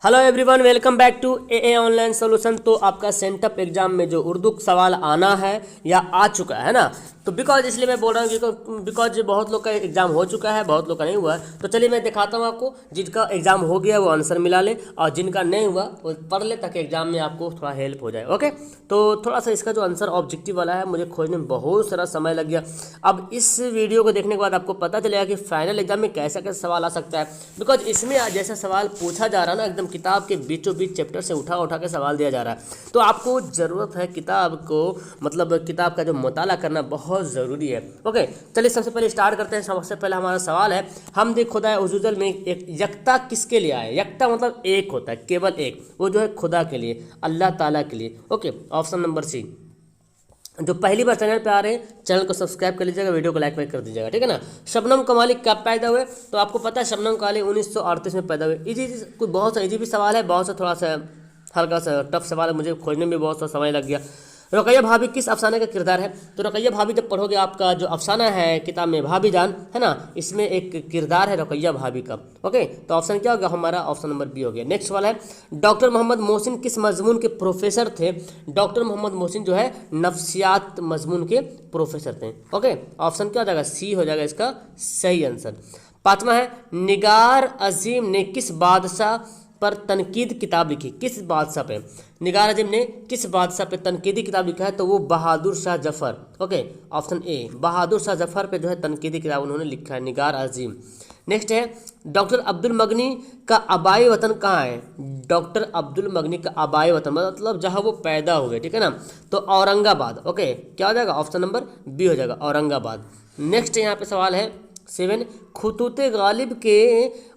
Hello everyone, welcome back to A online solution. तो आपका sent up exam में जो उर्दू सवाल आना है या आ चुका है ना, तो बिकॉज इसलिए मैं बोल रहा हूँ बिकॉज बहुत लोग का एग्जाम हो चुका है, बहुत लोग का नहीं हुआ है। तो चलिए मैं दिखाता हूँ आपको, जिनका एग्जाम हो गया वो आंसर मिला ले और जिनका नहीं हुआ वो पढ़ ले, ताकि एग्जाम में आपको थोड़ा हेल्प हो जाए। ओके, तो थोड़ा सा इसका जो आंसर ऑब्जेक्टिव वाला है मुझे खोजने में बहुत सारा समय लग गया। अब इस वीडियो को देखने के बाद आपको पता चलेगा कि फाइनल एग्जाम में कैसा कैसा सवाल आ सकता है। बिकॉज इसमें जैसा सवाल पूछा जा रहा है ना, एकदम किताब के बीचों बीच चैप्टर से उठा उठा के सवाल दिया जा रहा है। तो आपको ज़रूरत है किताब को, मतलब किताब का जो मुताला करना बहुत ज़रूरी है। ओके, चलिए सबसे पहले स्टार्ट करते हैं। सबसे पहले हमारा सवाल है, हम देख खुदा उजुजल में एक यक्ता किसके लिए आए? यक्ता मतलब एक होता है, केवल एक, वो जो है खुदा के लिए, अल्लाह ताला के लिए। Okay, option number C. जो पहली बार चैनल पे आ रहे हैं, चैनल को सब्सक्राइब कर लीजिएगा, वीडियो को लाइक कर दीजिएगा, ठीक है ना। शबनम कमाली कब पैदा हुए? तो आपको पता है शबनम कमाली 1938 में पैदा हुए। इजी कुछ बहुत सा इजी भी सवाल है, बहुत सा थोड़ा सा हल्का सा टफ सवाल है, मुझे खोजने में बहुत सा समय लग गया। रुकैया भाभी किस अफसाने का किरदार है? तो रुकैया भाभी जब पढ़ोगे, आपका जो अफसाना है किताब में भाभी जान है ना, इसमें एक किरदार है रुकैया भाभी का। ओके, तो ऑप्शन क्या होगा हमारा? ऑप्शन नंबर बी हो गया। नेक्स्ट वाला है, डॉक्टर मोहम्मद मोहसिन किस मजमून के प्रोफेसर थे? डॉक्टर मोहम्मद मोहसिन जो है नफ्सियात मजमून के प्रोफेसर थे। ओके, ऑप्शन क्या हो जाएगा? सी हो जाएगा इसका सही आंसर। पांचवा है, निगार अजीम ने किस बादशाह पर तनकीद किताब लिखी? किस बादशाह पे निगार अजीम ने किस बादशाह पे तनकीदी किताब लिखा है? तो वो Bahadur Shah Zafar. Okay, option A, Bahadur Shah Zafar पे जो है तनकीदी किताब उन्होंने लिखा है, निगार अजीम। नेक्स्ट है, डॉक्टर अब्दुल मगनी का आबाई वतन कहाँ है? डॉक्टर अब्दुल मगनी का आबाई वतन मतलब जहाँ वो पैदा हुए, ठीक है ना, तो औरंगाबाद। ओके, क्या हो जाएगा? ऑप्शन नंबर बी हो जाएगा, औरंगाबाद। नेक्स्ट यहाँ पे सवाल है 7, खुतूत गालिब के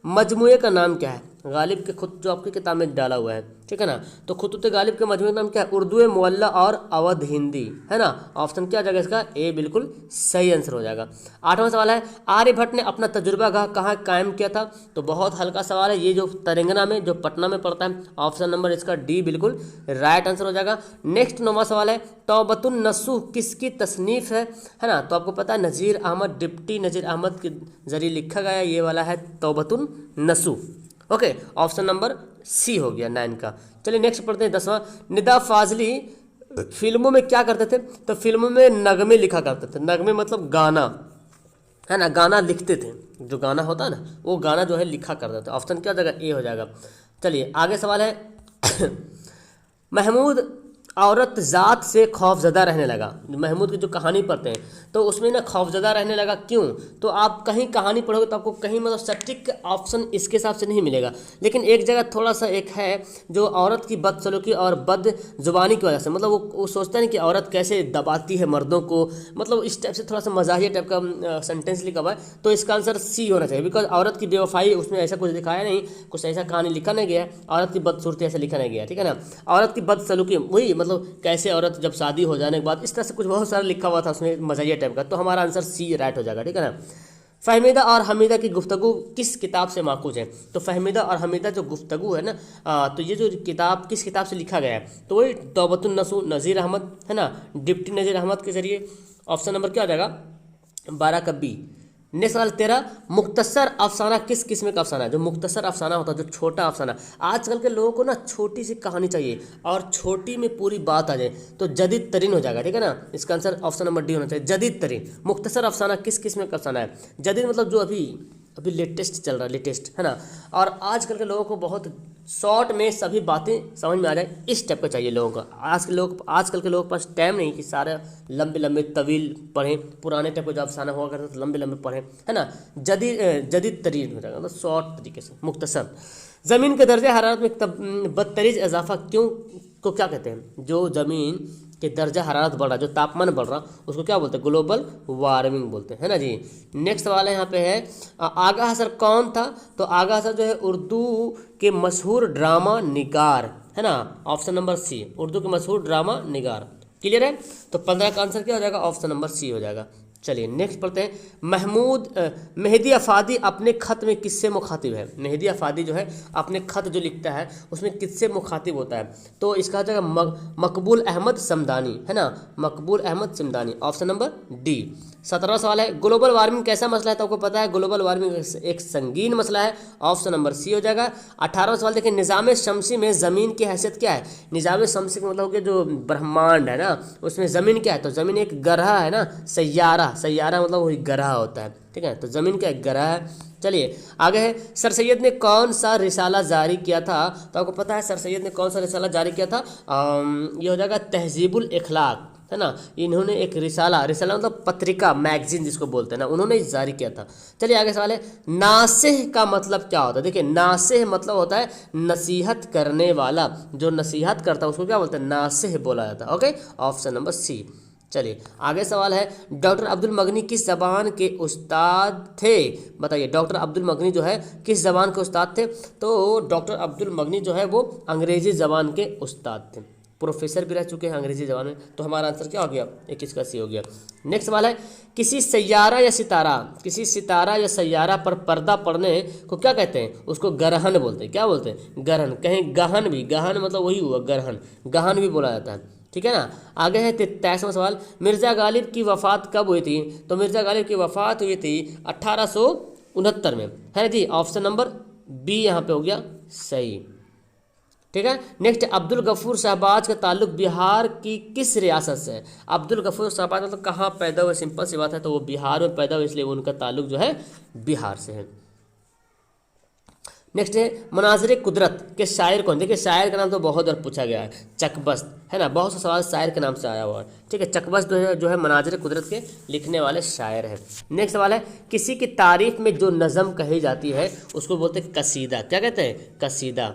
मजमूए का नाम क्या है? गालिब के खुद जो आपकी किताब में डाला हुआ है, ठीक है ना, तो खुतूत गालिब के मजमूए का नाम क्या है? उर्दू मुअल्ला और अवध हिंदी, है ना। ऑप्शन क्या आ जाएगा इसका? ए बिल्कुल सही आंसर हो जाएगा। 8वां सवाल है, आर्यभट्ट ने अपना तजुर्बा गाह कहाँ कायम किया था? तो बहुत हल्का सवाल है ये, जो तेलंगाना में, जो पटना में पड़ता है। ऑप्शन नंबर इसका डी बिल्कुल राइट आंसर हो जाएगा। नेक्स्ट 9वां सवाल है, तौबतुन नसूह किसकी तसनीफ है ना? तो आपको पता है नज़ीर अहमद, डिप्टी नज़ीर अहमद के जरिए लिखा गया ये वाला है तौबतुन नसूह। ओके, ऑप्शन नंबर सी हो गया 9 का। चलिए नेक्स्ट पढ़ते हैं 10वां, निदा फाजली फिल्मों में क्या करते थे? तो फिल्मों में नगमे लिखा करते थे। नगमे मतलब गाना, है ना, गाना लिखते थे, जो गाना होता है ना वो गाना जो है लिखा करते थे। ऑप्शन क्या हो जाएगा? ए हो जाएगा। चलिए आगे सवाल है महमूद औरत ज़ात से खौफजदा रहने लगा। महमूद की जो कहानी पढ़ते हैं तो उसमें ना खौफजदा रहने लगा, क्यों? तो आप कहीं कहानी पढ़ोगे तो आपको कहीं मतलब सटीक ऑप्शन इसके हिसाब से नहीं मिलेगा, लेकिन एक जगह थोड़ा सा एक है, जो औरत की बदसलूकी और बद जुबानी की वजह से, मतलब वो सोचता है कि औरत कैसे दबाती है मर्दों को, मतलब इस टाइप से थोड़ा सा मजाहिया टाइप का सेंटेंस लिखा हुआ है। तो इसका आंसर सी होना चाहिए, बिकॉज औरत की बेवफाई उसमें ऐसा कुछ दिखाया नहीं, कुछ ऐसा कहानी लिखा नहीं गया, औरत की बदसूरती ऐसा लिखा नहीं गया, ठीक है ना। औरत की बदसलूकी वही, मतलब कैसे औरत जब शादी हो जाने के बाद, इस तरह से कुछ बहुत सारा लिखा हुआ था उसमें मजाहिया टाइप का। तो हमारा आंसर सी राइट हो जाएगा, ठीक है ना। फहमीदा और हमीदा की गुफ्तगू किस किताब से माखूज है? तो फहमीदा और हमीदा जो गुफ्तगू है ना, तो ये जो किताब किस किताब से लिखा गया है? तो वही तौबतुन नसूह नज़ीर अहमद, है ना, डिप्टी नज़ीर अहमद के जरिए। ऑप्शन नंबर क्या हो जाएगा? 12 का बी। नेक्स्ट सवाल 13, मुख्तसर अफसाना किस किस्म का अफसाना है? जो मुख्तसर अफसाना होता है, जो छोटा अफसाना, आजकल के लोगों को ना छोटी सी कहानी चाहिए और छोटी में पूरी बात आ जाए, तो जदीद तरीन हो जाएगा, ठीक है ना। इसका आंसर ऑप्शन नंबर डी होना चाहिए, जदीद तरीन। मुख्तसर अफसाना किस किस्म का अफसाना है? जदीद मतलब जो अभी अभी लेटेस्ट चल रहा है, लेटेस्ट, है ना। और आजकल के लोगों को बहुत शॉर्ट में सभी बातें समझ में आ जाए, इस टाइप का चाहिए लोगों को। आजकल के लोगों के पास टाइम नहीं कि सारे लंबे लंबे तवील पढ़ें, पुराने टाइप का जो अफसाना हुआ करता तो लंबे लंबे पढ़ें, है ना। जदीद तरीन हो जाएगा, मतलब शॉर्ट तरीके से, मुख्तसर। ज़मीन के दर्जे हरारत में बदतरीज इजाफा क्यों को क्या कहते हैं? जो ज़मीन के दर्जा हरारत बढ़ रहा, जो तापमान बढ़ रहा, उसको क्या बोलते हैं? ग्लोबल वार्मिंग बोलते हैं, है ना जी। नेक्स्ट सवाल है यहाँ पे है, आगा हसर कौन था? तो आगा हसर जो है उर्दू के मशहूर ड्रामा निगार, है ना। ऑप्शन नंबर सी, उर्दू के मशहूर ड्रामा निगार। क्लियर है? तो 15 का आंसर क्या हो जाएगा? ऑप्शन नंबर सी हो जाएगा। चलिए नेक्स्ट पढ़ते हैं। मेहदी अफादी अपने खत में किससे मुखातिब है? मेहदी अफादी जो है अपने खत जो लिखता है उसमें किससे मुखातिब होता है? तो इसका हो जाएगा मकबूल अहमद समदानी, है ना, Maqbool Ahmed Samdani, option number D. 17वां सवाल है, ग्लोबल वार्मिंग कैसा मसला है? तो आपको पता है ग्लोबल वार्मिंग एक संगीन मसला है, ऑप्शन नंबर सी हो जाएगा। 18वां सवाल देखिए, निज़ाम शमसी में ज़मीन की हैसियत क्या है? निज़ाम शमसी का मतलब हो गया जो ब्रह्मांड है ना, उसमें ज़मीन क्या है? तो ज़मीन एक ग्रह है ना, सैयारा मतलब वही ग्रह होता है, ठीक है, तो ज़मीन क्या एक ग्रह है। चलिए आगे है, सर सैयद ने कौन सा रिसाला जारी किया था? तो आपको पता है सर सैयद ने कौन सा रिसाला जारी किया था? ये हो जाएगा तहजीबुल इखलाक, है ना, इन्होंने एक रिसाला मतलब पत्रिका, मैगजीन जिसको बोलते हैं ना, उन्होंने जारी किया था। चलिए आगे सवाल है, नासिह का मतलब क्या होता है? देखिए नासिह मतलब होता है नसीहत करने वाला, जो नसीहत करता है उसको क्या बोलते हैं? नासिह बोला जाता है। Okay, option number C. चलिए आगे सवाल है, डॉक्टर अब्दुल मगनी किस ज़बान के उस्ताद थे? बताइए, डॉक्टर अब्दुल मगनी जो है किस ज़बान के उस्ताद थे? तो डॉक्टर अब्दुल मगनी जो है वो अंग्रेज़ी ज़बान के उस्ताद थे, प्रोफेसर भी रह चुके हैं अंग्रेजी ज़बान में। तो हमारा आंसर क्या हो गया? 21 का सी हो गया। नेक्स्ट सवाल है, किसी सितारा या सैयारा पर पर्दा पड़ने को क्या कहते हैं? उसको ग्रहण बोलते हैं। क्या बोलते हैं? ग्रहण। कहीं गहन मतलब वही हुआ, गहन भी बोला जाता है, ठीक है ना। आगे है 23वां सवाल, मिर्ज़ा गालिब की वफ़ात कब हुई थी? तो मिर्ज़ा गालिब की वफ़ात हुई थी 1869 में, है जी, ऑप्शन नंबर बी यहाँ पे हो गया सही, ठीक है। नेक्स्ट, अब्दुल गफूर शहबाज का ताल्लुक बिहार की किस रियासत से है? अब्दुल गफूर शहबाज मतलब कहाँ पैदा हुए? सिंपल सी बात है, तो वो बिहार में पैदा हुए, इसलिए उनका ताल्लुक जो है बिहार से है। नेक्स्ट है, मनाज़िर कुदरत के शायर कौन? देखिए शायर का नाम तो बहुत बार पूछा गया है, चकबस्त, है ना, बहुत सा सवाल शायर के नाम से आया हुआ है, ठीक है। चकबस्त जो है मनाज़िर कुदरत के लिखने वाले शायर हैं। नेक्स्ट सवाल है, किसी की तारीफ में जो नज़म कही जाती है उसको बोलते हैं कसीदा। क्या कहते हैं? कसीदा,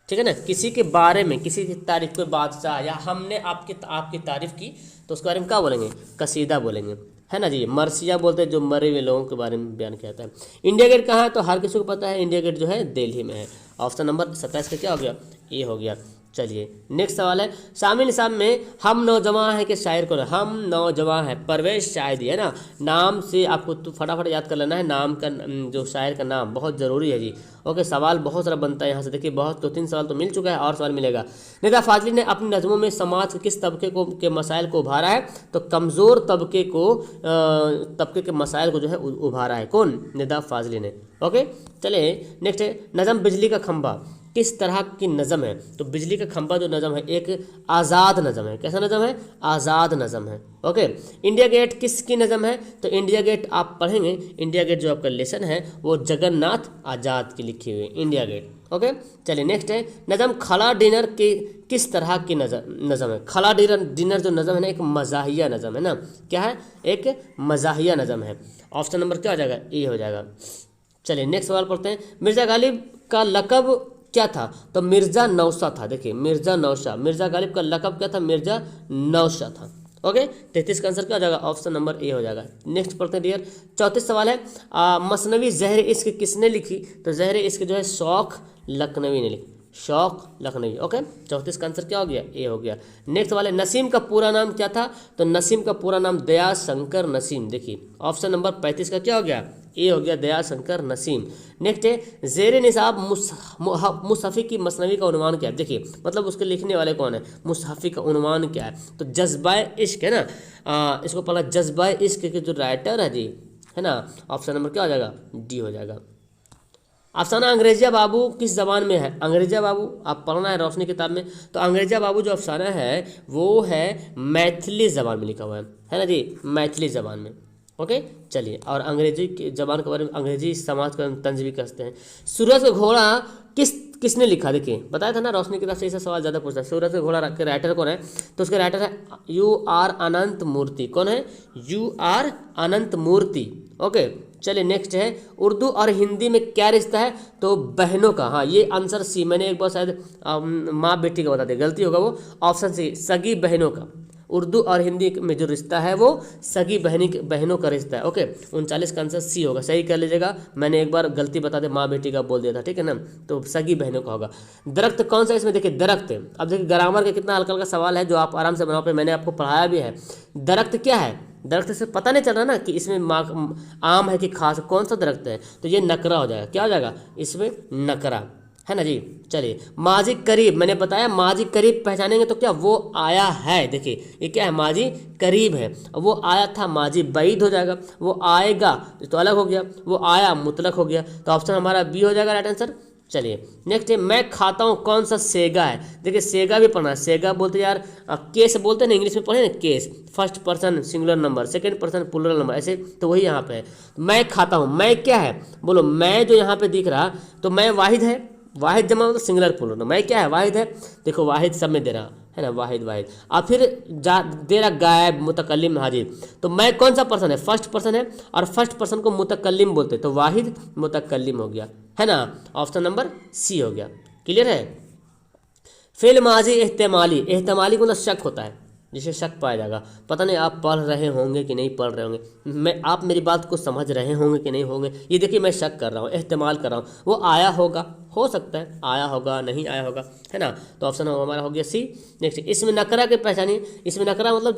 ठीक है ना। किसी के बारे में, किसी की तारीफ, कोई बादशाह या हमने आपकी तारीफ की तो उसके बारे में क्या बोलेंगे? कसीदा बोलेंगे, है ना जी। मरसिया बोलते हैं जो मरे हुए लोगों के बारे में बयान किया जाता है। इंडिया गेट कहाँ है? तो हर किसी को पता है, इंडिया गेट जो है दिल्ली में है। ऑप्शन नंबर 27 का क्या हो गया? ए हो गया। चलिए नेक्स्ट सवाल है, शामिल निसाब में हम नौजवान हैं के शायर कौन है? हम नौजवान है परवेश शायरी, है ना। नाम से आपको तो फटाफट याद कर लेना है, नाम का जो शायर का नाम बहुत ज़रूरी है जी। ओके, सवाल बहुत सारा बनता है यहाँ से, देखिए बहुत 2-3 सवाल तो मिल चुका है और सवाल मिलेगा। निदा फाजली ने अपनी नज़मों में समाज के किस तबके के मसाइल को उभारा है? तो कमज़ोर तबके के मसाइल को जो है उभारा है। कौन? निदा फाजली ने। ओके चलिए नेक्स्ट है, नज़म बिजली का खंभा किस तरह की नज़म है? तो बिजली का खंभा जो नज़म है एक आज़ाद नज़म है। कैसा नज़म है? आज़ाद नज़म है। ओके, इंडिया गेट किसकी नज़म है? तो इंडिया गेट आप पढ़ेंगे, इंडिया गेट जो आपका लेसन है वो जगन्नाथ आज़ाद की लिखी हुई है, इंडिया गेट। ओके चलिए नेक्स्ट है, नज़म खला डिनर की किस तरह की नज़म है? खला डिनर जो नज़म है ना एक मज़ाहिया नज़म है ना। क्या है? एक मज़ाहिया नज़म है। ऑप्शन नंबर क्या हो जाएगा? ए हो जाएगा। चलिए नेक्स्ट सवाल पढ़ते हैं, मिर्ज़ा गालिब का लक़ब क्या था? तो मिर्ज़ा नौशा था। देखिए मिर्ज़ा नौशा, मिर्ज़ा गालिब का लक़ब क्या था? मिर्ज़ा नौशा था। ओके 33 का आंसर क्या हो जाएगा? ऑप्शन नंबर ए हो जाएगा। नेक्स्ट पढ़ते हैं डियर, 34 सवाल है, मसनवी ज़हर इश्क किसने लिखी? तो ज़हर इश्क जो है शौक़ लखनवी ने लिखी, शौक़ लखनवी। ओके 34 का आंसर क्या हो गया? ए हो गया। नेक्स्ट वाले, नसीम का पूरा नाम क्या था? तो नसीम का पूरा नाम दया शंकर नसीम। देखिए ऑप्शन नंबर 35 का क्या हो गया? ए हो गया, दया शंकर नसीम। नेक्स्ट है, ज़ेर निसाब मुसहफ़ी की मसनवी का उन्वान क्या है? देखिए मतलब उसके लिखने वाले कौन है, मुसहफ़ी का उन्वान क्या है? तो जज्बाए इश्क है ना, इसको पढ़ा जज्बाए इश्क के जो राइटर है जी, है ना। ऑप्शन नंबर क्या हो जाएगा? डी हो जाएगा। अफसाना अंग्रेजिया बाबू किस ज़बान में है? अंग्रेजिया बाबू आप पढ़ना है रोशनी किताब में। तो अंग्रेजिया बाबू जो अफसाना है वो है मैथिली ज़बान में लिखा हुआ है ना जी, मैथिली ज़बान में। ओके चलिए, और अंग्रेजी की ज़बान के बारे में अंग्रेजी समाज का तंज भी कहते हैं। सूरज का घोड़ा किसने लिखा? देखिए बताया था ना रोशनी किताब से, ऐसा सवाल ज़्यादा पूछता है। सूरज का घोड़ा के राइटर कौन है? तो उसके राइटर है U.R. अनंत मूर्ति। कौन है? U.R. अनंत मूर्ति। ओके चलिए नेक्स्ट है, उर्दू और हिंदी में क्या रिश्ता है? तो बहनों का। हाँ ये आंसर सी, मैंने एक बार शायद माँ बेटी का बता दिया, गलती होगा वो। ऑप्शन सी, सगी बहनों का। उर्दू और हिंदी में जो रिश्ता है वो सगी बहनों का रिश्ता है। ओके, 39 का आंसर सी होगा, सही कर लीजिएगा। मैंने एक बार गलती बता दे, माँ बेटी का बोल दिया था, ठीक है ना, तो सगी बहनों का होगा। दरख्त कौन सा, इसमें देखिए दरख्त। अब देखिए ग्रामर का कितना हल्का हल्का सवाल है जो आप आराम से बनाओ पे, मैंने आपको पढ़ाया भी है। दरख्त क्या है, दरख्त से पता नहीं चल रहा ना कि इसमें आम है कि खास, कौन सा दरख्त है, तो ये नकरा हो जाएगा। क्या हो जाएगा इसमें, नकरा, है ना जी। चलिए, माजी करीब, मैंने बताया माजी करीब पहचानेंगे तो क्या, वो आया है। देखिए ये क्या है, माजी करीब है, वो आया था, माजी बैद हो जाएगा। वो आएगा तो अलग हो गया, वो आया मुतलक हो गया, तो ऑप्शन हमारा बी हो जाएगा राइट आंसर। चलिए नेक्स्ट है, मैं खाता हूँ कौन सा, सेगा है। देखिए सेगा भी पढ़ना है, सेगा बोलते यार केस बोलते हैं ना, इंग्लिश में पढ़े ना, case first person singular number, second person plural number, ऐसे तो वही यहाँ पे है। मैं खाता हूँ, मैं क्या है, बोलो मैं जो यहाँ पे दिख रहा, तो मैं वाहिद है, वाहिद जमा मतलब सिंगुलर प्लूरल, मैं क्या है, वाहिद है। देखो वाहिद सब में दे रहा है ना, वाहिद वाहिद। अब फिर दे रहा गायब, मुतकल्लिम, हाजिर, तो मैं कौन सा पर्सन है, फर्स्ट पर्सन है, और फर्स्ट पर्सन को मुतकल्लिम बोलते हैं, तो वाहिद मुतकल्लिम हो गया, है ना, ऑप्शन नंबर सी हो गया। क्लियर है। फिल माजी एहतमाली, एहतमाली को मतलब शक होता है, जिसे शक पाया जाएगा। पता नहीं आप पढ़ रहे होंगे कि नहीं पढ़ रहे होंगे, मैं आप मेरी बात को समझ रहे होंगे कि नहीं होंगे। ये देखिए मैं शक कर रहा हूँ, एहतमाल कर रहा हूँ, वो आया होगा, हो सकता है आया होगा, नहीं आया होगा, है ना, तो ऑप्शन हमारा हो गया सी। नेक्स्ट, इसमें नकरा के पहचानिए। इसमें नकरा मतलब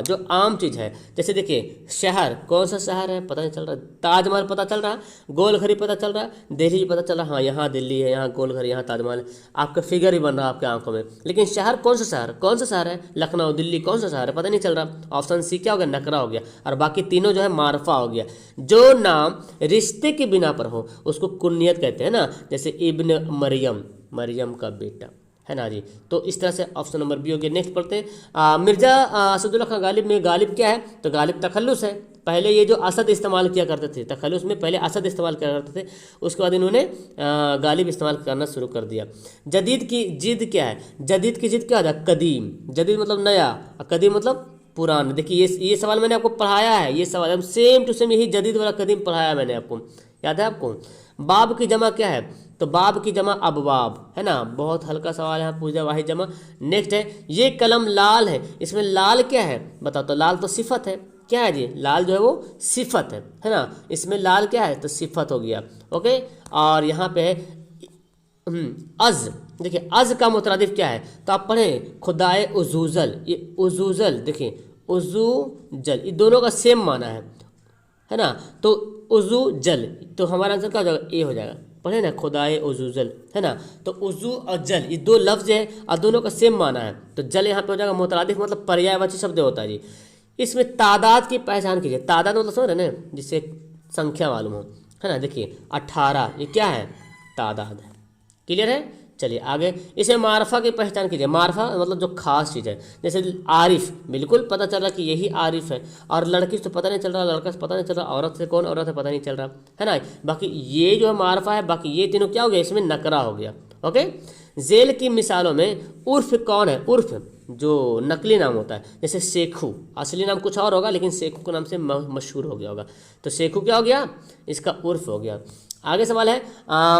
जो आम चीज़ है, जैसे देखिए शहर, कौन सा शहर है पता नहीं चल रहा, ताजमहल पता चल रहा, गोलघर पता चल रहा, दिल्ली पता चल रहा, हाँ यहाँ दिल्ली है, यहाँ गोलघर, यहाँ ताजमहल है, आपका फिगर ही बन रहा है आपके आंखों में। लेकिन शहर कौन सा शहर, कौन सा शहर है, लखनऊ, दिल्ली, कौन सा शहर है पता नहीं चल रहा। ऑप्शन सी क्या हो गया, नकरा हो गया। और बाकी तीनों जो है मारफा हो गया। जो नाम रिश्ते के बिना पर हो उसको कुन्नियत कहते हैं ना, जैसे इब्न मरियम, मरियम का बेटा, है ना जी। तो इस तरह से ऑप्शन नंबर बी हो गया। नेक्स्ट पढ़ते हैं, मिर्जा असदुल्ला खान गालिब में गालिब क्या है, तो गालिब तखल्लुस है। पहले ये जो असद इस्तेमाल किया करते थे, तखल्लुस में पहले असद इस्तेमाल किया करते थे, उसके बाद इन्होंने गालिब इस्तेमाल करना शुरू कर दिया। जदीद की जिद क्या है, जदीद की जिद क्या होता है, कदीम, जदीद मतलब नया, कदीम मतलब पुराना। देखिए ये सवाल मैंने आपको पढ़ाया है, ये सवाल सेम टू सेम यही जदीद वाला कदीम पढ़ाया मैंने आपको, याद है आपको। बाब की जमा क्या है, तो बाब की जमा अबवाब, है ना, बहुत हल्का सवाल है, पूजा वाहिद जमा। नेक्स्ट है, ये कलम लाल है, इसमें लाल क्या है बताओ, तो लाल तो सिफत है, क्या है जी, लाल जो है वो सिफत है ना, इसमें लाल क्या है, तो सिफत हो गया। ओके, और यहाँ पे है अज, देखिए अज का मुतरादिफ क्या है, तो आप पढ़ें खुदाए उजूजल, ये उजूजल देखिए उजूजल, ये दोनों का सेम माना है ना, तो उजू जल, तो हमारा आंसर क्या हो जाएगा, ए हो जाएगा। पढ़े ना खुदाए उजूजल, है ना, तो उजू और जल ये दो लफ्ज है और दोनों का सेम माना है, तो जल यहाँ पे हो जाएगा मुतरादिफ, मतलब पर्यायवाची शब्द होता है जी। इसमें तादाद की पहचान कीजिए, तादाद मतलब समझ रहे ना, जिससे संख्या मालूम हो, है ना। देखिए 18 ये क्या है, तादाद है। क्लियर है। चलिए आगे, इसमें मारफा की पहचान कीजिए। मारफा मतलब जो खास चीज़ है, जैसे आरिफ, बिल्कुल पता चल रहा कि यही आरिफ है, और लड़की से तो पता नहीं चल रहा, लड़का से पता नहीं चल रहा, औरत से कौन औरत है पता नहीं चल रहा, है ना। बाकी ये जो है मारफा है, बाकी ये तीनों क्या हो गया, इसमें नकरा हो गया। ओके, जेल की मिसालों में उर्फ कौन है, उर्फ जो नकली नाम होता है, जैसे शेखू, असली नाम कुछ और होगा लेकिन शेखू के नाम से मशहूर हो गया होगा, तो शेखू क्या हो गया, इसका उर्फ हो गया। आगे सवाल है,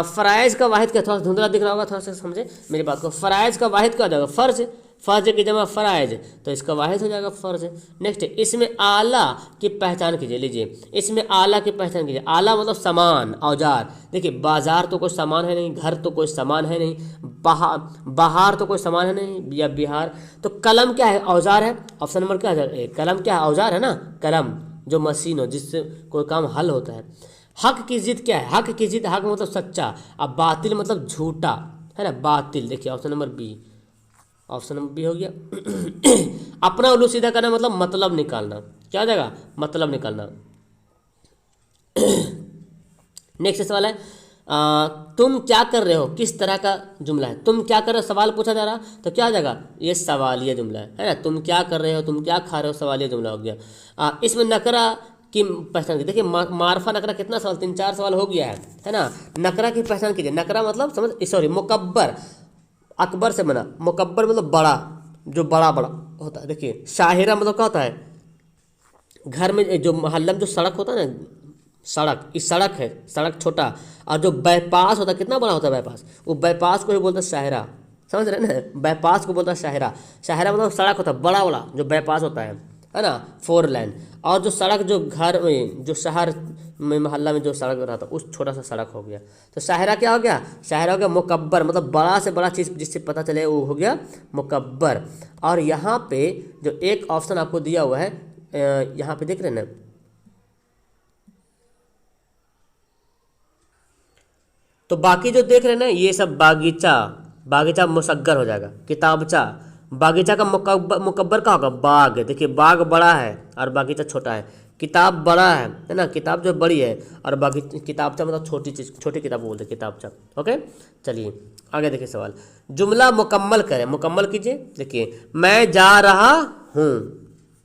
फ़राइज़ का वाहिद क्या, थोड़ा सा धुंधला दिख रहा होगा, थोड़ा सा समझे मेरी बात को। फ़राइज़ का वाहिद क्या हो जाएगा, फ़र्ज, फ़र्ज की जमा फ़राइज़, तो इसका वाहिद हो जाएगा फ़र्ज। नेक्स्ट, इसमें आला की पहचान कीजिए, लीजिए इसमें आला की पहचान कीजिए। आला मतलब सामान, औजार। देखिए बाजार तो कोई सामान है नहीं, घर तो कोई सामान है नहीं, बाहर तो कोई सामान है नहीं, या बिहार। तो कलम क्या है, औजार है, ऑप्शन नंबर क्या है, कलम क्या है, औजार है ना, कलम जो मशीन हो जिससे कोई काम हल होता है। हक की जिद क्या है, हक की जिद, हक मतलब सच्चा, अब बातिल मतलब झूठा, है ना, बातिल। देखिए option number B, option number B हो गया। अपना उल्लू सीधा करना मतलब मतलब निकालना, क्या हो जाएगा, मतलब निकालना। नेक्स्ट सवाल है, तुम क्या कर रहे हो, किस तरह का जुमला है, तुम क्या कर रहे हो सवाल पूछा जा रहा, तो क्या हो जाएगा, ये सवालिया जुमला है ना। तुम क्या कर रहे हो, तुम क्या खा रहे हो, सवालिया जुमला हो गया। इसमें नकरा की पहचान कीजिए। देखिए मारफा नकरा कितना सवाल, 3-4 सवाल हो गया है ना। नकरा की पहचान कीजिए। नकरा मतलब समझ, सॉरी मुकब्बर, अकबर से बना, मुकब्बर मतलब बड़ा, जो बड़ा बड़ा होता है। देखिए शाहिरा मतलब क्या होता है, घर में जो मोहल्ला में जो सड़क होता है ना, सड़क, इस सड़क है, सड़क छोटा, और जो बाईपास होता है कितना बड़ा होता है बाईपास, वो बाईपास को ही बोलते हैं शाहिरा, समझ रहे हैं ना। बाईपास को बोलता है शाहरा। शाहरा मतलब सड़क होता है बड़ा वाला जो बाईपास होता है ना, 4 लेन। और जो सड़क जो घर में जो शहर में मोहल्ला में जो सड़क रहता है उस छोटा सा सड़क हो गया। तो शाहरा क्या हो गया, शाहरा हो गया मुकब्बर, मतलब बड़ा से बड़ा चीज़ जिससे पता चले वो हो गया मुकब्बर। और यहाँ पे जो एक ऑप्शन आपको दिया हुआ है, यहाँ पे देख रहे हैं ना, तो बाकी जो देख रहे हैं ना ये सब बागीचा, बागीचा मुसग्गर हो जाएगा, किताबचा, बागीचा का मुकब्बर का होगा बाग। देखिए बाग बड़ा है और बागीचा छोटा है, किताब बड़ा है ना, किताब जो बड़ी है, और बाकी किताबचा मतलब छोटी चीज़, छोटी किताब बोलते हैं किताबचा। ओके चलिए आगे देखिए सवाल, जुमला मुकम्मल करें, मुकम्मल कीजिए। देखिए मैं जा रहा हूँ,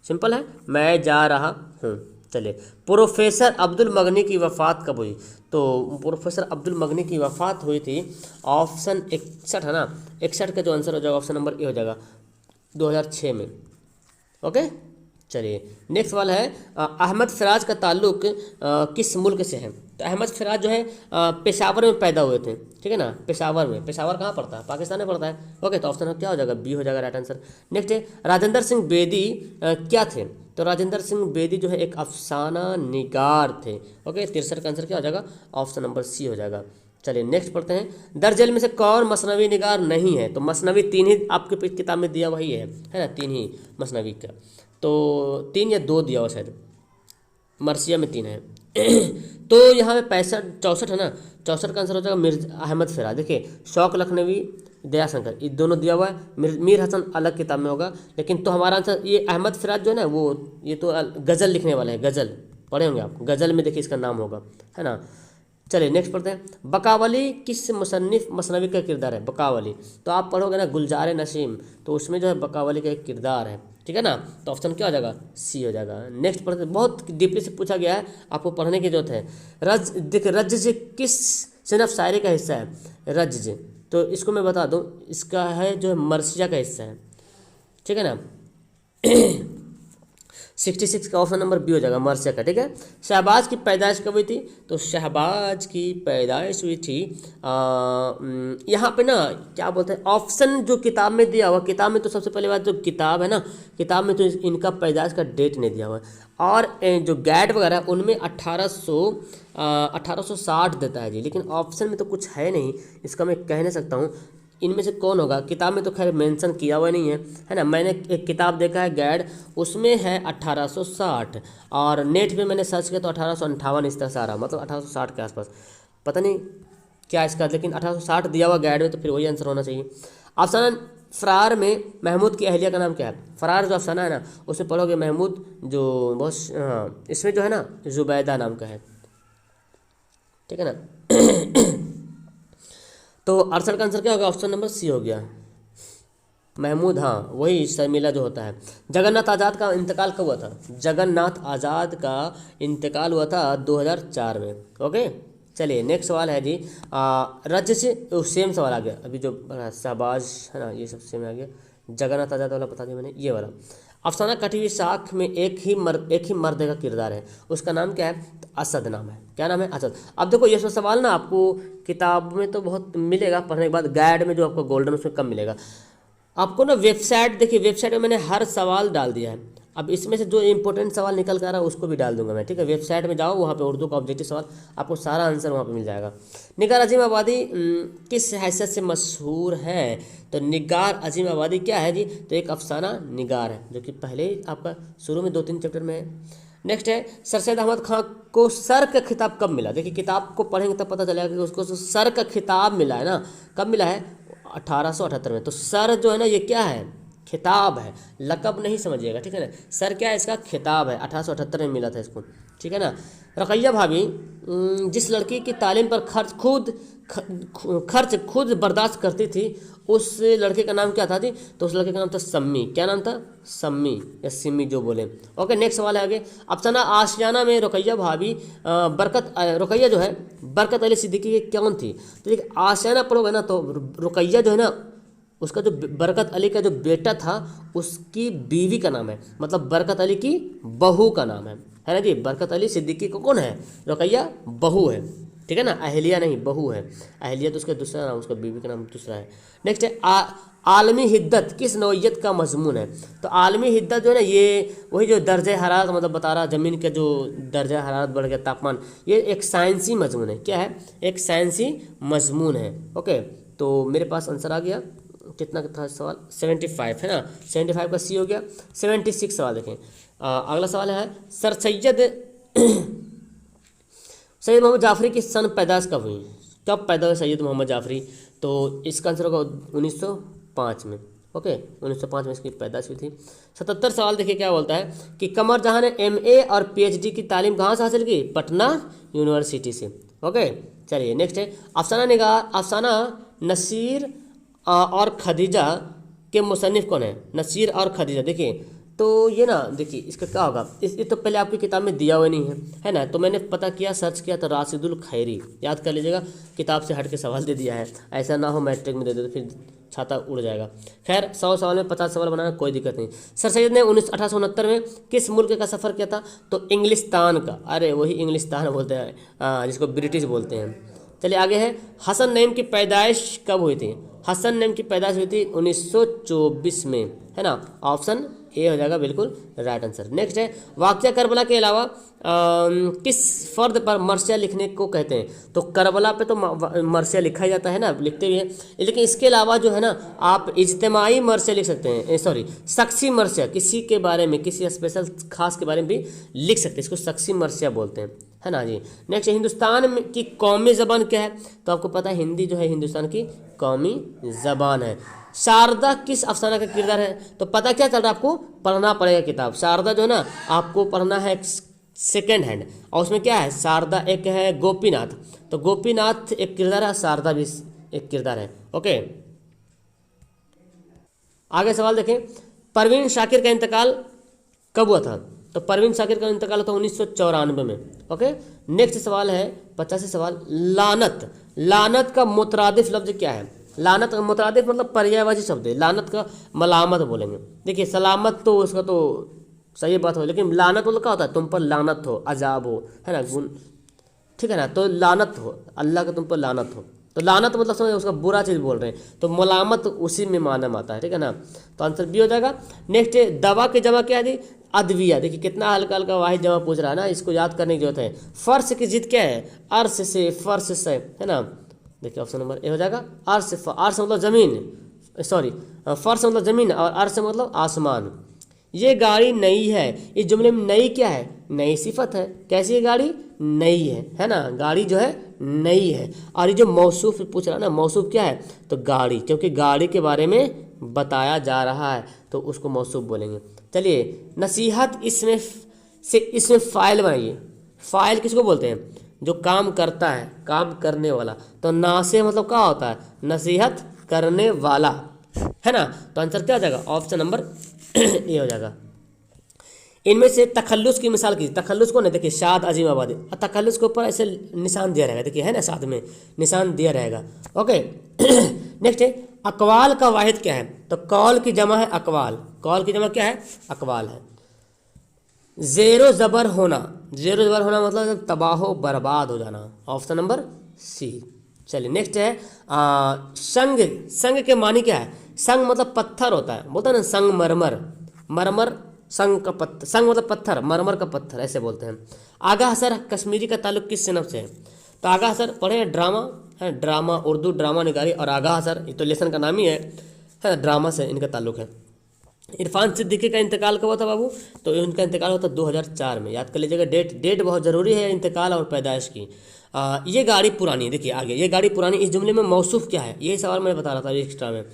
सिंपल है, मैं जा रहा हूँ। चलिए प्रोफेसर अब्दुल मगनी की वफ़ात कब हुई, तो प्रोफेसर अब्दुल मगनी की वफ़ात हुई थी ऑप्शन 61 है ना, 61 का जो आंसर हो जाएगा ऑप्शन नंबर ए हो जाएगा 2006 में। ओके चलिए नेक्स्ट सवाल है, अहमद फराज का ताल्लुक किस मुल्क से है। तो अहमद फराज जो है पेशावर में पैदा हुए थे, ठीक है ना, पेशावर में। पेशावर कहाँ पड़ता है, पाकिस्तान में पड़ता है। ओके तो ऑप्शन क्या हो जाएगा, बी हो जाएगा राइट आंसर। नेक्स्ट है, राजेंद्र सिंह बेदी क्या थे। तो राजेंद्र सिंह बेदी जो है एक अफसाना निगार थे। ओके 63 का आंसर क्या हो जाएगा, ऑप्शन नंबर सी हो जाएगा। चलिए नेक्स्ट पढ़ते हैं, दर्जल में से कौन मसनवी निगार नहीं है। तो मसनवी 3 ही आपके किताब में दिया वही है ना, 3 ही मसनवी का, तो 3 या 2 दिया हुआ शायद, मरसिया में 3 है। तो यहाँ पे 64 है ना, 64 का आंसर हो जाएगा मिर्जा अहमद फराज। देखिए शौक लखनवी, दयाशंकर, ये दोनों दिया हुआ है। मीर हसन अलग किताब में होगा, लेकिन तो हमारा आंसर ये अहमद फराज जो है ना, वो ये तो गज़ल लिखने वाले हैं, गज़ल पढ़े होंगे आप, गज़ल में देखिए इसका नाम होगा, है ना। चलिए नेक्स्ट पढ़ते हैं, बकावली किस मुसन्निफ मसनवी का किरदार है। बकावली तो आप पढ़ोगे ना गुलजार नसीम, तो उसमें जो है बकावली का एक किरदार है, ठीक है ना। तो ऑप्शन क्या हो जाएगा, सी हो जाएगा। नेक्स्ट पढ़ते हैं, बहुत डीपली से पूछा गया है, आपको पढ़ने की जरूरत है। देखिए रज्ज किस सिनफ शायरी का हिस्सा है। रज्ज तो इसको मैं बता दूं, इसका है जो है मरसिया का हिस्सा है, ठीक है ना। 66 का ऑप्शन नंबर बी हो जाएगा मरसिया का, ठीक है। शहबाज की पैदाइश कब हुई थी। तो शहबाज की पैदाइश हुई थी यहाँ पे ना क्या बोलते हैं, ऑप्शन जो किताब में दिया हुआ, किताब में तो सबसे पहले बात जो किताब है ना, किताब में तो इनका पैदाइश का डेट नहीं दिया हुआ है, और जो गैड वगैरह उनमें 1860 देता है जी, लेकिन ऑप्शन में तो कुछ है नहीं, इसका मैं कह नहीं सकता हूँ इनमें से कौन होगा। किताब में तो खैर मेंशन किया हुआ नहीं है ना। मैंने एक किताब देखा है गैड, उसमें है 1860, और नेट पे मैंने सर्च किया तो 1858 इस तरह से आ रहा, मतलब 1860 के आसपास, पता नहीं क्या इसका, लेकिन 1860 दिया हुआ गैड में, तो फिर वही आंसर होना चाहिए। अफसाना फरार में महमूद की अहलिया का नाम क्या है। फरार जो अफसाना है ना, उसमें पढ़ोगे महमूद जो बहुत, हाँ इसमें जो है ना जुबैदा नाम का है, ठीक है ना। तो 68 का आंसर क्या होगा, ऑप्शन नंबर सी हो गया महमूद, हाँ वही शर्मिला जो होता है। जगन्नाथ आज़ाद का इंतकाल कब हुआ था। जगन्नाथ आज़ाद का इंतकाल हुआ था 2004 में। ओके चलिए नेक्स्ट सवाल है जी, राज्य से सेम सवाल आ गया अभी जो शहबाज है ना, ये सब सेम आ गया। जगन्नाथ आज़ाद वाला बता दिया मैंने, ये वाला। अफसाना कटी हुई साख में एक ही मर्द का किरदार है, उसका नाम क्या है। तो असद नाम है, क्या नाम है, असद। अब देखो ये सब सवाल ना आपको किताब में तो बहुत मिलेगा, पढ़ने के बाद गाइड में जो आपको गोल्डन उसमें कम मिलेगा आपको ना। वेबसाइट देखिए, वेबसाइट में मैंने हर सवाल डाल दिया है, अब इसमें से जो इंपॉर्टेंट सवाल निकल कर आ रहा है उसको भी डाल दूंगा मैं, ठीक है। वेबसाइट में जाओ, वहाँ पे उर्दू का ऑब्जेक्टिव सवाल आपको सारा आंसर वहाँ पे मिल जाएगा। निगार अजीम आबादी किस हैसियत से मशहूर है। तो निगार अजीम आबादी क्या है जी, तो एक अफसाना निगार है, जो कि पहले ही आपका शुरू में 2-3 चैप्टर में है। नेक्स्ट है, सर सैयद अहमद खां को सर का खिताब कब मिला। देखिए किताब को पढ़ेंगे तब पता चलेगा कि उसको सर का खिताब मिला है ना, कब मिला है, 1878 में। तो सर जो है ना ये क्या है, खिताब है, लकब नहीं समझिएगा, ठीक है ना। सर क्या है, इसका खिताब है, 1878 में मिला था इसको, ठीक है ना। रकैया भाभी जिस लड़की की तालीम पर खर्च खुद बर्दाश्त करती थी, उस लड़के का नाम क्या था जी। तो उस लड़के का नाम था सम्मी। क्या नाम था, सम्मी या सिम्मी जो बोले। ओके नेक्स्ट सवाल है आगे। अफसाना आशियाना में रुकैया भाभी रुकैया जो है बरकत अली सिद्दीकी की कौन थी। तो देखिए आशियाना पढ़ोगे ना, तो रुकैया जो है ना, उसका जो बरकत अली का जो बेटा था उसकी बीवी का नाम है, मतलब बरकत अली की बहू का नाम है ना जी। बरकत अली सिद्दीकी को कौन है, रुकैया बहू है। ठीक है ना, अहलिया नहीं, बहू है। अहलिया तो उसका दूसरा नाम, उसका बीवी का नाम दूसरा है। नेक्स्ट है आलमी हिद्दत किस नौइयत का मजमून है? तो आलमी हिद्दत जो है ना, ये वही जो दर्ज हरारत मतलब बता रहा, ज़मीन का जो दर्ज हरारत बढ़ गया, तापमान, ये एक साइंसी मजमून है। क्या है? एक साइंसी मजमून है। ओके, तो मेरे पास आंसर आ गया। कितना था सवाल? 75 है ना, 75 का सी हो गया। 76 सवाल देखें। अगला सवाल है सर सैयद मोहम्मद जाफरी की सन पैदाइश कब हुई? कब पैदा हुए सैयद मोहम्मद जाफरी? तो इसका आंसर होगा 1905 में। ओके, 1905 में इसकी पैदाइश हुई थी। 77 सवाल देखिए क्या बोलता है कि कमर जहां ने MA और PhD की तालीम कहाँ से हासिल की? पटना यूनिवर्सिटी से। ओके, चलिए नेक्स्ट है अफसाना नसीर और खदीजा के मुसन्निफ कौन है? नसीर और खदीजा। देखिए तो ये ना, देखिए इसका क्या होगा, ये तो पहले आपकी किताब में दिया हुआ नहीं है ना, तो मैंने पता किया, सर्च किया, तो राशिदुल खैरी, याद कर लीजिएगा, किताब से हट के सवाल दे दिया है, ऐसा ना हो मैट्रिक में दे दे तो फिर छाता उड़ जाएगा। खैर 100 सवाल में 50 सवाल बनाना कोई दिक्कत नहीं। सर सैयद ने 1869 में किस मुल्क का सफ़र किया था? तो इंग्लिस्तान का। अरे वही इंग्लिस्तान बोलते हैं जिसको ब्रिटिश बोलते हैं। चलिए आगे है हसन नईम की पैदाइश कब हुई थी? हसन नईम की पैदाइश हुई थी 1924 में, है ना, ऑप्शन ए हो जाएगा बिल्कुल राइट आंसर। नेक्स्ट है वाक़या करबला के अलावा किस फ़र्द पर मरसिया लिखने को कहते हैं? तो करबला पे तो मरसिया लिखा ही जाता है ना, लिखते भी हैं, लेकिन इसके अलावा जो है ना आप इज्तिमाई मरसिया लिख सकते हैं, सॉरी शख्सी मरसिया, किसी के बारे में, किसी स्पेशल खास के बारे में भी लिख सकते हैं, इसको शख्सी मरसिया बोलते हैं, है ना जी। नेक्स्ट हिंदुस्तान की कौमी ज़बान क्या है? तो आपको पता है हिंदी जो है हिंदुस्तान की कौमी ज़बान है। शारदा किस अफसाना का किरदार है? तो पता क्या चल रहा है आपको? पढ़ना पड़ेगा किताब। शारदा जो है ना आपको पढ़ना है सेकेंड हैंड, और उसमें क्या है, शारदा एक है गोपीनाथ, तो गोपीनाथ एक किरदार है, शारदा भी एक किरदार है। ओके, आगे सवाल देखें, परवीन शाकिर का इंतकाल कब हुआ था? तो परवीन शाकिर का इंतकाल था 1994 में। ओके, नेक्स्ट सवाल है 85 सवाल, लानत का मुतरादिफ लफ्ज क्या है? लानत का मुतरादिफ मतलब पर्यायवाची शब्द है, लानत का मलामत बोलेंगे। देखिए सलामत तो उसका तो सही बात हो, लेकिन लानत मतलब क्या होता है? तुम पर लानत हो, अजाब हो, है ना, गुण, ठीक है ना, तो लानत हो, अल्लाह का तुम पर लानत हो, तो लानत मतलब समझ उसका बुरा चीज़ बोल रहे हैं, तो मलामत उसी में माना आता है, ठीक है ना, तो आंसर बी हो जाएगा। नेक्स्ट दवा की जमा क्या थी? अदविया। देखिए कितना हल्का हल्का वाहिद जमा पूछ रहा है ना, इसको याद करने की जरूरत है। फर्श की जिद क्या है? अर्श से, फर्श से, है ना, देखिए ऑप्शन नंबर ए हो जाएगा अर्श। अर्श मतलब ज़मीन, सॉरी फर्श मतलब ज़मीन, और अर्श मतलब आसमान। ये गाड़ी नई है, इस जुमले में नई क्या है? नई सिफत है। कैसी है गाड़ी? नई है ना, गाड़ी जो है नई है। और ये जो मौसूफ पूछ रहा है ना, मौसूफ क्या है? तो गाड़ी, क्योंकि गाड़ी के बारे में बताया जा रहा है तो उसको मौसूफ बोलेंगे। चलिए नसीहत इसमें फ़ाइल बनाइए। फ़ाइल किसको बोलते हैं? जो काम करता है, काम करने वाला। तो नासे मतलब क्या होता है? नसीहत करने वाला, है ना, तो आंसर क्या हो जाएगा? ऑप्शन नंबर ए हो जाएगा। इनमें से तखल्लुस की मिसाल कीजिए। तखल्लुस कौन है? देखिए शाद अजीम आबादी, तखल्लुस के ऊपर ऐसे निशान दिया रहेगा, देखिए है ना, साथ में निशान दिया रहेगा। ओके नेक्स्ट है अकवाल का वाहिद क्या है? तो कौल की जमा है अकवाल, कौल की जमा क्या है? अकवाल है। ज़ेरो ज़बर होना, ज़ेरो ज़बर होना मतलब तबाह बर्बाद हो जाना, ऑप्शन नंबर सी। चलिए नेक्स्ट है संग, संग के मानी क्या है? संग मतलब पत्थर होता है, बोलता है ना संग मरमर, मरमर संग का पत्थर, संग मतलब पत्थर, मरमर का पत्थर ऐसे बोलते हैं। आगा हसर कश्मीरी का ताल्लुक किस सिनफ से है? तो आगा हसर पढ़े ड्रामा है, ड्रामा उर्दू ड्रामा निगारी, और आगा हसर ये तो लेसन का नाम ही है, ड्रामा से इनका ताल्लुक है। इरफान सिद्दीकी का इंतकाल कब हुआ था बाबू? तो इनका इंतकाल हुआ था 2004 में, याद कर लीजिएगा, डेट बहुत ज़रूरी है इंतकाल और पैदाइश की। ये गाड़ी पुरानी है, देखिए आगे, ये गाड़ी पुरानी, इस जुमले में मौसूफ क्या है? यही सवाल मैंने बता रहा था एक्स्ट्रा में।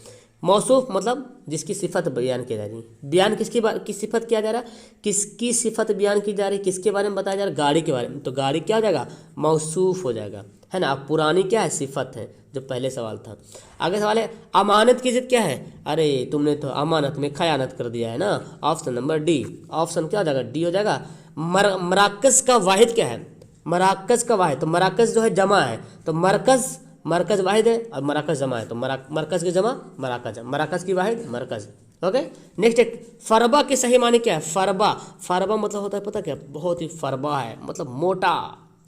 मौसूफ मतलब जिसकी सिफत बयान की जा रही है। बयान किसकी सिफत किया जा रहा है? किसकी सिफत बयान की जा रही है? किसके बारे में बताया जा रहा है? गाड़ी के बारे में, तो गाड़ी क्या हो जाएगा? मौसूफ हो जाएगा, है ना। अब पुरानी क्या है? सिफत है, जो पहले सवाल था। आगे सवाल है अमानत की जिद क्या है? अरे तुमने तो अमानत में खयानत कर दिया है ना, ऑप्शन नंबर डी। ऑप्शन क्या हो जाएगा? डी हो जाएगा। मराकज़ का वाहिद क्या है? मराकज़ का वाहिद, तो मराकज़ जो है जमा है, तो मरकज़ वाहिद है और मराकज़ जमा है, तो मरकज़ की जमा मराकज़, मराकज़ की वाहिद मरकज़। ओके नेक्स्ट एक फरबा की सही मानी क्या है? फरबा मतलब होता है पता क्या? बहुत ही फरबा है मतलब मोटा,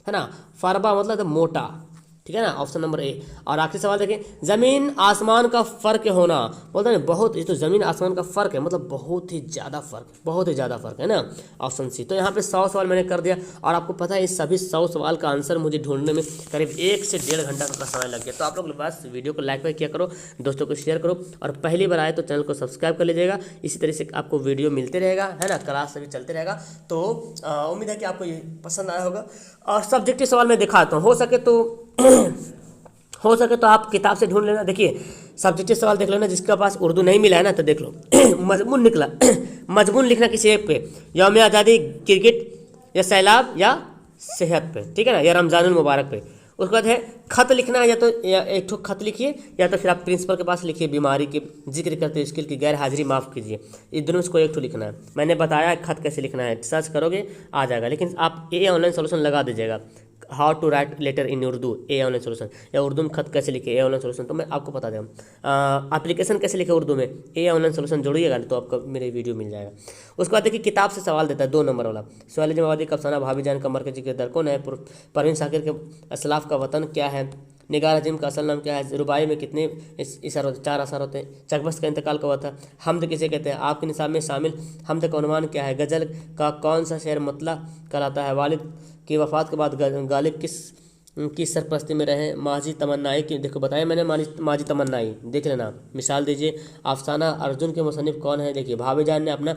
है ना। फरबा मतलब मोटा, ठीक है ना, ऑप्शन नंबर ए। और आखिरी सवाल देखिए, जमीन आसमान का फर्क होना, बोलते हैं बहुत, ये तो जमीन आसमान का फर्क है, मतलब बहुत ही ज़्यादा फर्क, बहुत ही ज़्यादा फर्क है ना, ऑप्शन सी। तो यहाँ पे 100 सवाल मैंने कर दिया, और आपको पता है इस सभी 100 सवाल का आंसर मुझे ढूंढने में करीब 1 से 1.5 घंटा का समय लग गया। तो आप लोग बस वीडियो को लाइक किया करो, दोस्तों को शेयर करो, और पहली बार आए तो चैनल को सब्सक्राइब कर लीजिएगा। इसी तरह से आपको वीडियो मिलते रहेगा, है ना, क्लास से भी चलते रहेगा। तो उम्मीद है कि आपको ये पसंद आया होगा। और सब्जेक्टिव सवाल मैं दिखाता हूँ, हो सके तो आप किताब से ढूंढ लेना। देखिए सब्जेक्टिव सवाल देख लेना, जिसके पास उर्दू नहीं मिला है ना तो देख लो। मजमून निकला, मजमून लिखना किसी एक पे, यौम आज़ादी, क्रिकेट, या सैलाब, या सेहत पे, ठीक है ना, या रमज़ानुल मुबारक पे। उसके बाद है खत लिखना है, या एक ठो खत लिखिए, या तो फिर आप प्रिंसिपल के पास लिखिए, बीमारी के जिक्र करते स्किल की गैर हाजिरी माफ़ कीजिए। इस दोनों से कोई एक ठो लिखना है। मैंने बताया खत कैसे लिखना है, सर्च करोगे आ जाएगा, लेकिन आप ए ऑनलाइन सोल्यूशन लगा दीजिएगा, how to write letter in Urdu, A online solution, या उर्दू में खत कैसे लिखे, ए ऑनलाइन सोल्यूशन, तो मैं आपको बता दूँ। एप्लीकेशन कैसे लिखे उर्दू में, ए ऑनलाइन सोल्यूशन जोड़िएगा तो आपको मेरे वीडियो मिल जाएगा। उसके बाद देखिए किताब से सवाल देता है 2 नंबर वाला, सोहेल जमावादी का अफसाना भाभी जान का मरकजी किरदार कौन है, परवीन शाकिर के असलाफ का वतन क्या है, निगार अजीम का असल नाम क्या है, रुबाई में कितने इशार होते हैं, 4 अशार होते हैं, चकबस्त का इंतकाल कब हुआ था, हमद किसे कहते हैं, आपके निसाब में शामिल हमद का उन्वान क्या है, गज़ल का कौन सा शेर मतला कहलाता है, वालिद की वफ़ात के बाद गालिब किस सरपरस्ती में रहे, माजी तमन्नाई की, देखो बताया मैंने, माजी तमन्नाई देख लेना। मिसाल दीजिए, अफसाना अर्जुन के मुसन्निफ कौन है, देखिए भाभीजान ने अपना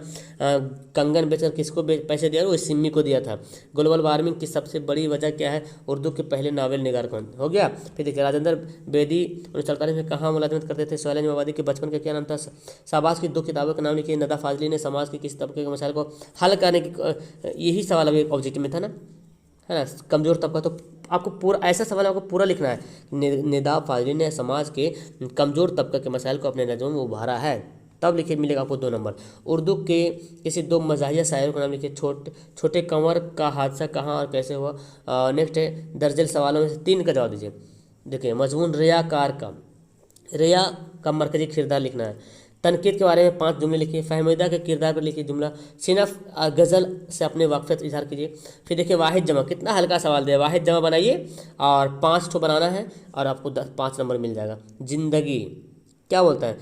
कंगन बेचकर किसको पैसे दिया, वो सिम्मी को दिया था। ग्लोबल वार्मिंग की सबसे बड़ी वजह क्या है, उर्दू के पहले नावल निगार कौन, हो गया। फिर देखिए राजेंद्र बेदी 1948 में कहाँ मुलाजमत करते थे, सोहेल जमावादी के बचपन का क्या नाम था, शाहबाज की 2 किताबों के नाम लिखिए, नदा फाजली ने समाज के किस तबके के मसाइल को हल करने की, यही सवाल अभी ऑब्जेक्टिव में था ना, है ना, कमज़ोर तबका। तो आपको पूरा ऐसा सवाल आपको पूरा लिखना है, निदा फाजली ने समाज के कमज़ोर तबके के मसाइल को अपने नज़रों में उभारा है, तब लिखिए, मिलेगा आपको 2 नंबर। उर्दू के किसी 2 मज़ाहिया शायरों का नाम लिखिए, छोटे कंवर का हादसा कहाँ और कैसे हुआ। नेक्स्ट है दर्जन सवालों में से 3 का जवाब दीजिए। देखिए मजमून रियाकार का, रिया का मरकजी किरदार लिखना है। तनकीद के बारे में 5 जुमले लिखिए। फहमीदा के किरदार पर लिखिए जुमला। सिनफ गज़ल से अपने वाक़फ़ियत इजहार कीजिए। फिर देखिए वाहिद जमा, कितना हल्का सवाल दिया, वाहिद जमा बनाइए और 5 ठो बनाना है और आपको 5 नंबर मिल जाएगा। ज़िंदगी क्या बोलता है,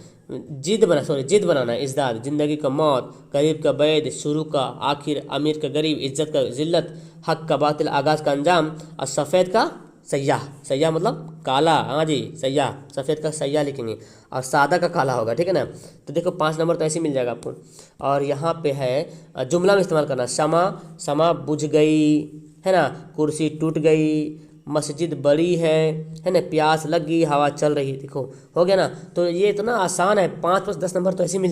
जिद बनाना है, इज़दाद, ज़िंदगी का मौत, करीब का बैद, शुरू का आखिर, अमीर का गरीब, इज्जत का जिल्लत, हक का बातिल, आगाज़ का अंजाम, और सफ़ेद का सयाह, सयाह मतलब काला, हाँ जी सयाह, सफ़ेद का सयाह लिखेंगे और सादा का काला होगा, ठीक है ना। तो देखो 5 नंबर तो ऐसे मिल जाएगा आपको। और यहाँ पे है जुमला में इस्तेमाल करना, समा बुझ गई, है ना, कुर्सी टूट गई, मस्जिद बड़ी है ना, प्यास लग गई, हवा चल रही, देखो हो गया ना। तो ये इतना आसान है, 5 + 10 नंबर तो ऐसे मिल